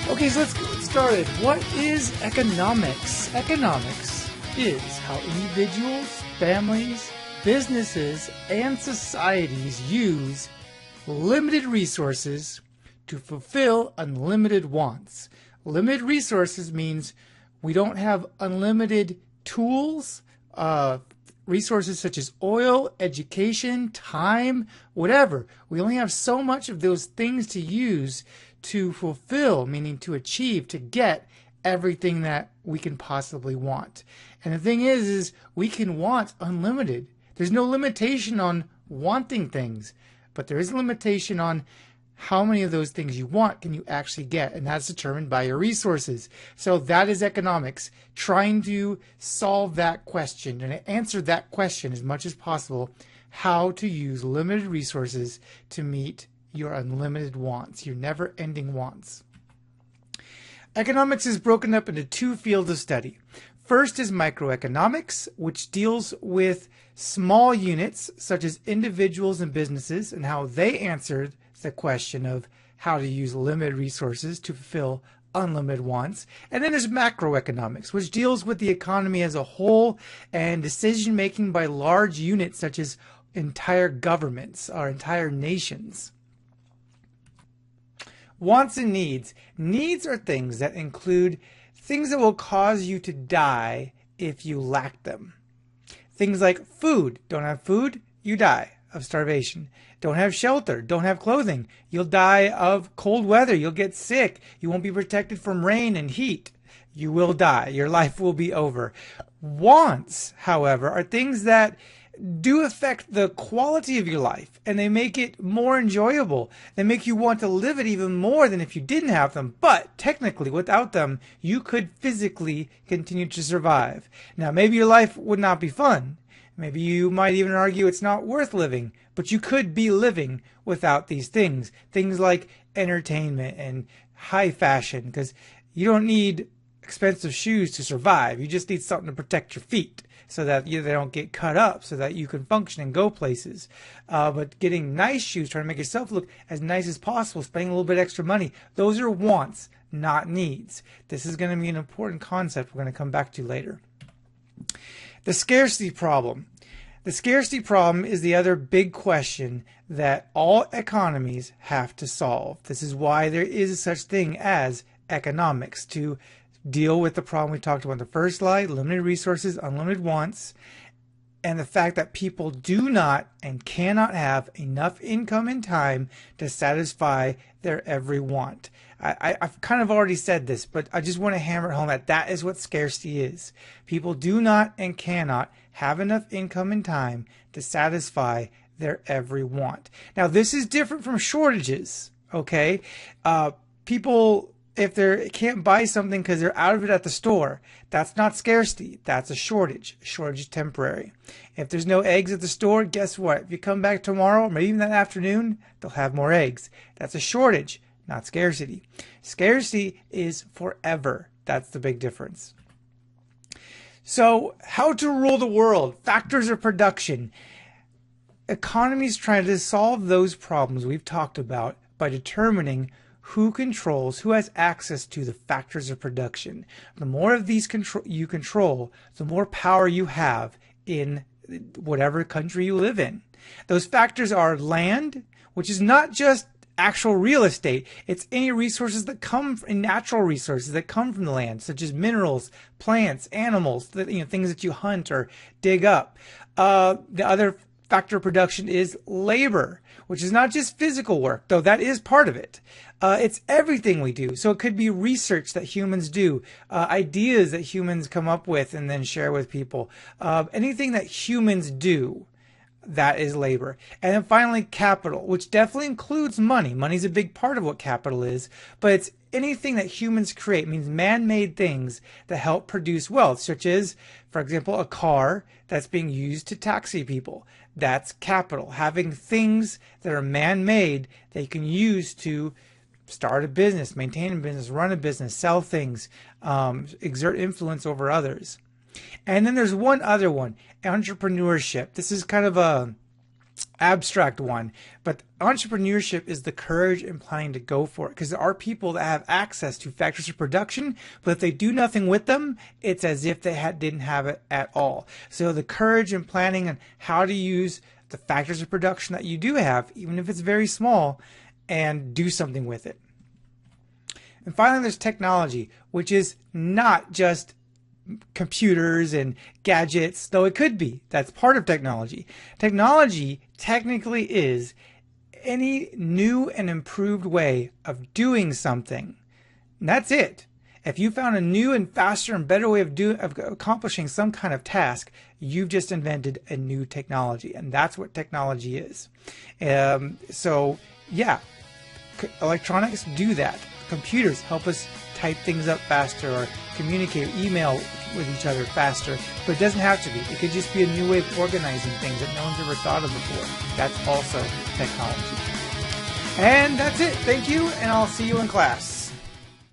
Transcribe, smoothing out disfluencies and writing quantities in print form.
Okay, so let's get started. What is economics? Economics is how individuals, families, businesses, and societies use limited resources to fulfill unlimited wants. Limited resources means we don't have unlimited tools, resources such as oil, education, time, whatever. We only have so much of those things to use to fulfill, meaning to achieve, to get everything that we can possibly want. And the thing is we can want unlimited. There's no limitation on wanting things, but there is a limitation on how many of those things you want can you actually get, and that's determined by your resources. So that is economics, trying to solve that question and answer that question as much as possible, how to use limited resources to meet your unlimited wants, your never-ending wants. Economics is broken up into two fields of study. First is microeconomics, which deals with small units such as individuals and businesses and how they answered the question of how to use limited resources to fulfill unlimited wants. And then there's macroeconomics, which deals with the economy as a whole and decision-making by large units such as entire governments or entire nations. Wants and needs. Needs are things that include things that will cause you to die if you lack them. Things like food. Don't have food, you die of starvation. Don't have shelter, don't have clothing, you'll die of cold weather, you'll get sick, you won't be protected from rain and heat. You will die, your life will be over. Wants, however, are things that do affect the quality of your life, and they make it more enjoyable. They make you want to live it even more than if you didn't have them. But technically, without them, you could physically continue to survive. Now, maybe your life would not be fun. Maybe you might even argue it's not worth living, but you could be living without these things. Things like entertainment and high fashion, because you don't need expensive shoes to survive. You just need something to protect your feet so that they don't get cut up, so that you can function and go places. But getting nice shoes, trying to make yourself look as nice as possible, spending a little bit extra money, those are wants, not needs. This is going to be an important concept we're going to come back to later. The scarcity problem. The scarcity problem is the other big question that all economies have to solve. This is why there is such thing as economics, to deal with the problem we talked about in the first slide, limited resources, unlimited wants, and the fact that people do not and cannot have enough income and time to satisfy their every want. I've kind of already said this, but I just want to hammer it home that that is what scarcity is. People do not and cannot have enough income and time to satisfy their every want. Now, this is different from shortages, okay? People, if they can't buy something because they're out of it at the store, that's not scarcity. That's a shortage. Shortage is temporary. If there's no eggs at the store, guess what? If you come back tomorrow, or maybe even that afternoon, they'll have more eggs. That's a shortage, not scarcity. Scarcity is forever. That's the big difference. So, how to rule the world? Factors of production. Economies try to solve those problems we've talked about by determining who controls, who has access to the factors of production. The more of these you control, the more power you have in whatever country you live in. Those factors are land, which is not just actual real estate. It's any resources that come from natural resources that come from the land, such as minerals, plants, animals, things that you hunt or dig up. The other factor of production is labor, which is not just physical work, though that is part of it. It's everything we do. So it could be research that humans do, ideas that humans come up with and then share with people. Anything that humans do, that is labor. And then finally, capital, which definitely includes money. Money's a big part of what capital is, but it's anything that humans create, means man-made things that help produce wealth, such as, for example, a car that's being used to taxi people. That's capital. Having things that are man-made that you can use to start a business, maintain a business, run a business, sell things, exert influence over others. And then there's one other one, entrepreneurship. This is kind of a abstract one, but entrepreneurship is the courage and planning to go for it, because there are people that have access to factors of production, but if they do nothing with them, it's as if they didn't have it at all. So the courage and planning on how to use the factors of production that you do have, even if it's very small, and do something with it. And finally, there's technology, which is not just computers and gadgets, though it could be. That's part of technology. Technology technically is any new and improved way of doing something. And that's it. If you found a new and faster and better way of accomplishing some kind of task, you've just invented a new technology, and that's what technology is. So yeah, electronics do that. Computers help us type things up faster or communicate, email with each other faster, but it doesn't have to be. It could just be a new way of organizing things that no one's ever thought of before. That's also technology. And that's it. Thank you, and I'll see you in class.